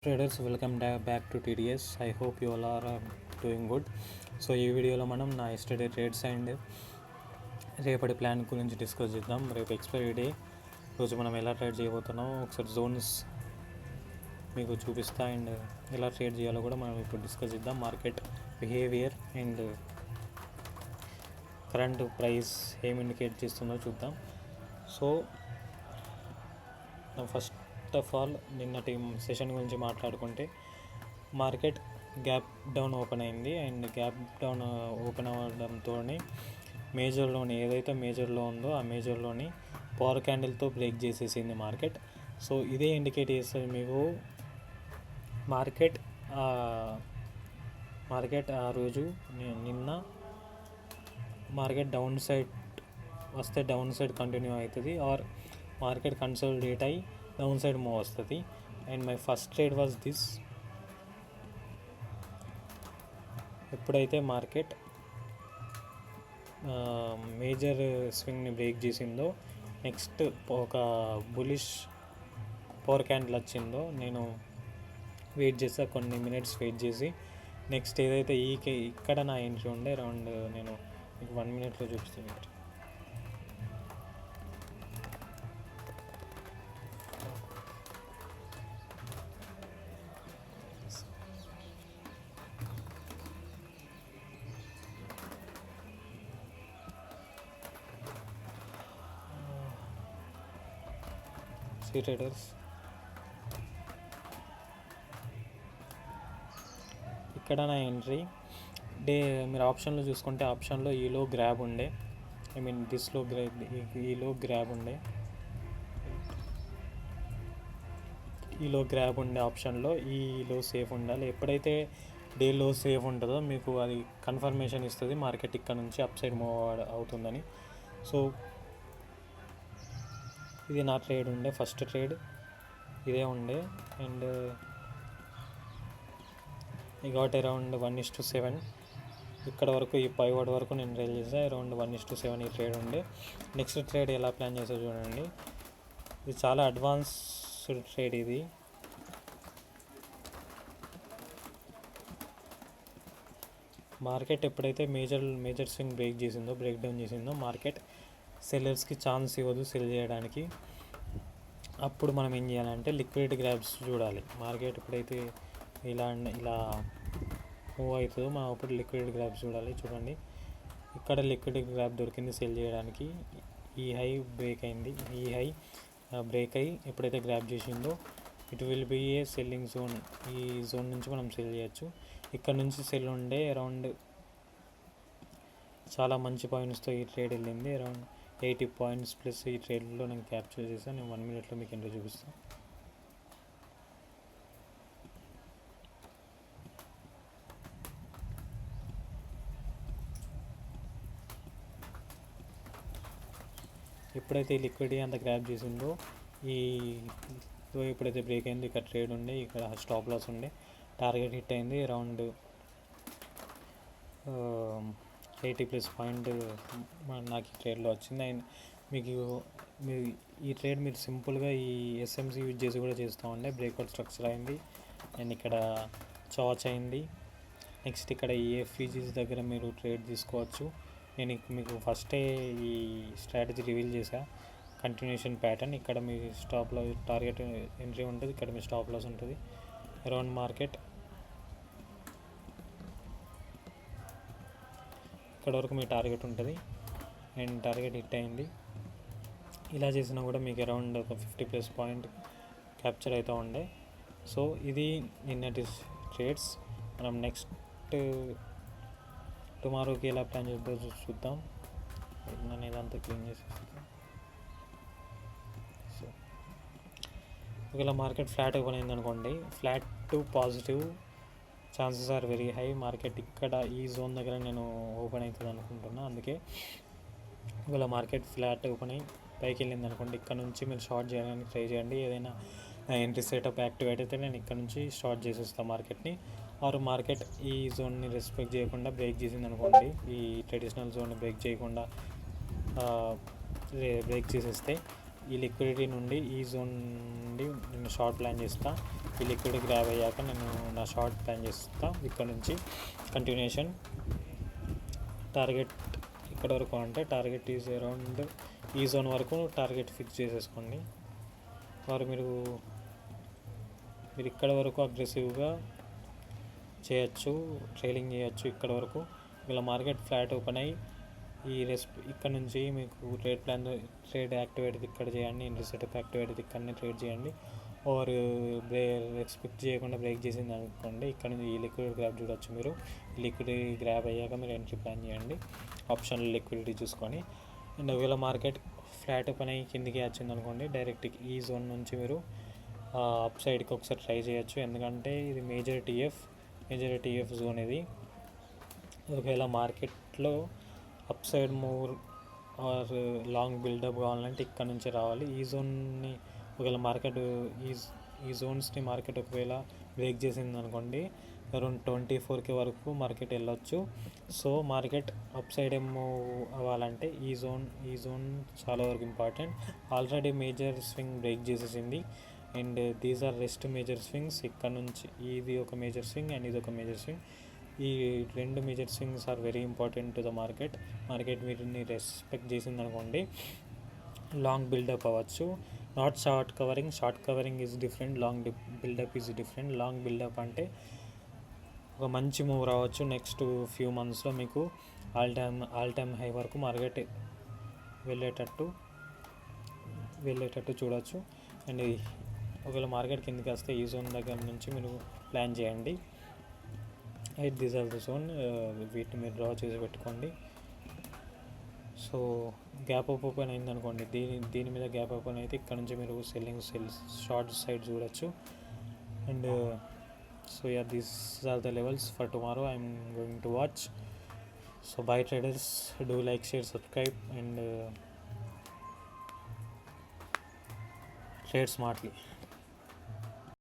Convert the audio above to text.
Traders, welcome back to TDS. I hope you all are doing good. So ఈ వీడియోలో మనం నా yesterday trades and రేపటి plan గురించి డిస్కస్ చేద్దాం. రేపు ఎక్స్పైరీ డే రోజు మనం ఎలా ట్రేడ్ చేయబోతున్నాం ఒకసారి జోన్స్ మీకు చూపిస్తా అండ్ ఎలా ట్రేడ్ చేయాలో కూడా మనం ఇప్పుడు డిస్కస్ చేద్దాం. Market behaviour and current price ఏం ఇండికేట్ చేస్తుందో చూద్దాం. సో ఫస్ట్ ఆఫ్ ఆల్ నిన్నటి సెషన్ గురించి మాట్లాడుకుంటే మార్కెట్ గ్యాప్ డౌన్ ఓపెన్ అయింది అండ్ గ్యాప్ డౌన్ ఓపెన్ అవ్వడంతో మేజర్లోని ఏదైతే మేజర్లో ఉందో ఆ మేజర్లోని పవర్ క్యాండిల్తో బ్రేక్ చేసేసింది మార్కెట్. సో ఇదే ఇండికేట్ చేస్తుంది మీకు మార్కెట్ ఆ రోజు నిన్న మార్కెట్ డౌన్ సైడ్ వస్తే డౌన్ సైడ్ కంటిన్యూ అవుతుంది ఆర్ మార్కెట్ కన్సాలిడేట్ అయ్యి డౌన్ సైడ్ మూవ్ వస్తుంది. And my first trade was this. ఎప్పుడైతే మార్కెట్ మేజర్ స్వింగ్ని బ్రేక్ చేసిందో నెక్స్ట్ ఒక బులిష్ పవర్ క్యాండిల్ వచ్చిందో నేను వెయిట్ చేస్తా, కొన్ని మినిట్స్ వెయిట్ చేసి నెక్స్ట్ ఏదైతే ఇక్కడ నా ఎంట్రీ ఉండే అరౌండ్ నేను మీకు 1 minute చూపిస్తాను. ట్రేడర్స్ ఇక్కడ నా ఎంట్రీ మీరు ఆప్షన్లో చూసుకుంటే ఆప్షన్లో ఈలో గ్రాబ్ ఉండే, దిస్లో ఈలో గ్రాబ్ ఉండే, ఈలో గ్రాబ్ ఉండే ఆప్షన్లో ఈలో సేఫ్ ఉండాలి. ఎప్పుడైతే డేలో సేఫ్ ఉంటుందో మీకు అది కన్ఫర్మేషన్ ఇస్తుంది మార్కెట్ ఇక్కడ నుంచి అప్ సైడ్ మూవ్ అవుతుందని. సో ఇది నా ట్రేడ్ ఉండే, ఫస్ట్ ట్రేడ్ ఇదే ఉండే అండ్ ఈ గాట్ అరౌండ్ 1:7. ఇక్కడ వరకు ఈ పైవట్ వరకు నేను ట్రేడ్ చేసాను, అరౌండ్ 1:7 ఈ ట్రేడ్ ఉండే. నెక్స్ట్ ట్రేడ్ ఎలా ప్లాన్ చేసా చూడండి. ఇది చాలా అడ్వాన్స్డ్ ట్రేడ్. ఇది మార్కెట్ ఎప్పుడైతే మేజర్ స్వింగ్ బ్రేక్ డౌన్ చేసిందో మార్కెట్ సెల్లర్స్కి ఛాన్స్ ఇవ్వదు సెల్ చేయడానికి. అప్పుడు మనం ఏం చేయాలంటే లిక్విడిటీ గ్రాబ్స్ చూడాలి. మార్కెట్ ఎప్పుడైతే ఇలా మూవ్ అవుతుందో మనం అప్పుడు లిక్విడిటీ గ్రాబ్స్ చూడాలి. చూడండి ఇక్కడ లిక్విడిటీ గ్రాబ్ దొరికింది సెల్ చేయడానికి. ఈ హై బ్రేక్ అయింది, ఈ హై బ్రేక్ అయ్యి ఎప్పుడైతే గ్రాబ్ చేసిందో it will be a selling zone. ఈ జోన్ నుంచి మనం సెల్ చేయొచ్చు. ఇక్కడ నుంచి సెల్ ఉండే అరౌండ్ చాలా మంచి పాయింట్స్తో ఈ ట్రేడ్ వెళ్ళింది, అరౌండ్ 80 points ప్లస్ ఈ ట్రేడ్లో నేను క్యాప్చర్ చేశాను. నేను 1 minute మీకు ఎంతో చూపిస్తాను. ఎప్పుడైతే ఈ లిక్విడిటీ అంత గ్రాప్ చేసిందో ఈ ఎప్పుడైతే బ్రేక్ అయిందో ఇక్కడ ట్రేడ్ ఉండే, ఇక్కడ స్టాప్ లాస్ ఉండే, టార్గెట్ హిట్ అయింది అరౌండ్ 80+ పాయింట్ నాకు ఈ ట్రేడ్లో వచ్చింది. అండ్ మీరు ఈ ట్రేడ్ మీరు సింపుల్గా ఈ ఎస్ఎంసీ యూజ్ చేసి కూడా చేస్తూ ఉండే. బ్రేక్అవుట్ స్ట్రక్చర్ అయింది అండ్ ఇక్కడ చార్జ్ అయింది. నెక్స్ట్ ఇక్కడ ఈ ఎఫ్ఈజీస్ దగ్గర మీరు ట్రేడ్ తీసుకోవచ్చు. నేను మీకు ఫస్టే ఈ స్ట్రాటజీ రివీల్ చేశా, కంటిన్యూషన్ ప్యాటర్న్. ఇక్కడ మీ స్టాప్ లాస్ టార్గెట్ ఎంట్రీ ఉంటుంది, ఇక్కడ మీ స్టాప్ లాస్ ఉంటుంది. అరౌండ్ మార్కెట్ ఇక్కడ వరకు మీ టార్గెట్ ఉంటుంది అండ్ టార్గెట్ హిట్ అయింది. ఇలా చేసినా కూడా మీకు అరౌండ్ ఒక 50+ పాయింట్ క్యాప్చర్ అవుతూ ఉండే. సో ఇది నిన్నటి ట్రేడ్స్. మనం నెక్స్ట్ టుమారోకి ఎలా ప్లాన్ చేద్దాం చూద్దాం. నేను ఇదంతా క్లీన్ చేసేస్తాను. సో ఒకవేళ మార్కెట్ ఫ్లాట్ ఓపెన్ అయింది అనుకోండి, flat to positive chances are very high. Market ఇక్కడ ఈ జోన్ దగ్గర నేను ఓపెన్ అవుతుంది అనుకుంటున్నా. అందుకే ఒకవేళ మార్కెట్ ఫ్లాట్ ఓపెన్ అయ్యి పైకి వెళ్ళింది అనుకోండి, ఇక్కడ నుంచి మీరు షార్ట్ చేయడానికి ట్రై చేయండి. ఏదైనా ఎంట్రీ సెటప్ యాక్టివేట్ అయితే నేను ఇక్కడ నుంచి షార్ట్ చేసేస్తాను మార్కెట్ని. ఆరు మార్కెట్ ఈ జోన్ని రెస్పెక్ట్ చేయకుండా బ్రేక్ చేసింది అనుకోండి, ఈ ట్రెడిషనల్ జోన్ని బ్రేక్ చేయకుండా బ్రేక్ చేసేస్తే ఈ లిక్విడిటీ నుండి ఈ జోన్ నుండి నేను షార్ట్ ప్లాన్ చేస్తా. ఈ లిక్విడిటీ గ్రాబ్ అయ్యాక నేను నా షార్ట్ ప్లాన్ చేస్తా. ఇక్కడ నుంచి కంటిన్యూషన్ టార్గెట్ ఇక్కడ వరకు అంటే టార్గెట్ ఈజ్ అరౌండ్ ఈ జోన్ వరకు టార్గెట్ ఫిక్స్ చేసేసుకోండి. మీరు ఇక్కడ వరకు అగ్రెసివ్గా చేయొచ్చు, ట్రైలింగ్ చేయొచ్చు ఇక్కడ వరకు. ఇలా మార్కెట్ ఫ్లాట్ ఓపెన్ అయ్యి ఇక్కడ నుంచి మీకు ట్రేడ్ యాక్టివేట్ ఇక్కడ చేయండి, సెటప్ యాక్టివేట్ ఇక్కడనే ట్రేడ్ చేయండి. ఓవర్ ఎక్స్పెక్ట్ చేయకుండా బ్రేక్ చేసింది అనుకోండి, ఇక్కడ నుంచి ఈ లిక్విడిటీ గ్రాబ్ చూడొచ్చు మీరు. ఈ లిక్విడిటీ గ్రాబ్ అయ్యాక మీరు ఎంట్రీ ప్లాన్ చేయండి ఆప్షన్లో లిక్విడిటీ చూసుకొని. అండ్ ఒకవేళ మార్కెట్ ఫ్లాట్ ఓపెన్ అయ్యి కిందికి వచ్చింది అనుకోండి, డైరెక్ట్ ఈ జోన్ నుంచి మీరు అప్ సైడ్కి ఒకసారి ట్రై చేయొచ్చు. ఎందుకంటే ఇది మేజర్ టీఎఫ్ జోన్ ఇది. ఒకవేళ మార్కెట్లో up side move or long buildup కావాలంటే ఇక్కడ నుంచి రావాలి. ఈ జోన్ని ఒకవేళ మార్కెట్ ఈ జోన్స్ని మార్కెట్ ఒకవేళ బ్రేక్ చేసింది అనుకోండి, అరౌండ్ 24K వరకు మార్కెట్ వెళ్ళొచ్చు. So market up side move అవ్వాలంటే ఈ జోన్ చాలా వరకు important. Already major swing break చేసేసింది and these are rest major swings. ఇక్కడ నుంచి ఇది ఒక మేజర్ స్వింగ్ అండ్ ఇది ఒక మేజర్ స్వింగ్. ఈ రెండు major swings are very important to the market. వీటిని రెస్పెక్ట్ చేసింది అనుకోండి, లాంగ్ బిల్డప్ అవ్వచ్చు. Not short covering is different, long buildup is different. Long buildup అంటే ఒక మంచి మూవ్ రావచ్చు. నెక్స్ట్ ఫ్యూ మంత్స్లో మీకు ఆల్ టైమ్ హై వరకు మార్కెట్ వెళ్ళేటట్టు చూడవచ్చు. అండ్ ఒకవేళ మార్కెట్ కిందకి వస్తే ఈ జోన్ దగ్గర నుంచి మీరు ప్లాన్ చేయండి. దిస్ ఆర్ ద జోన్, వీటిని మీరు డ్రా చేసి పెట్టుకోండి. సో గ్యాప్ ఓపెన్ అయింది అనుకోండి, దీని మీద గ్యాప్ ఓపెన్ అయితే ఇక్కడ నుంచి మీరు సెల్స్ షార్ట్ సైడ్ చూడొచ్చు. And so these are the levels for tomorrow I'm going to watch. So bye traders, do like, share, subscribe and trade smartly.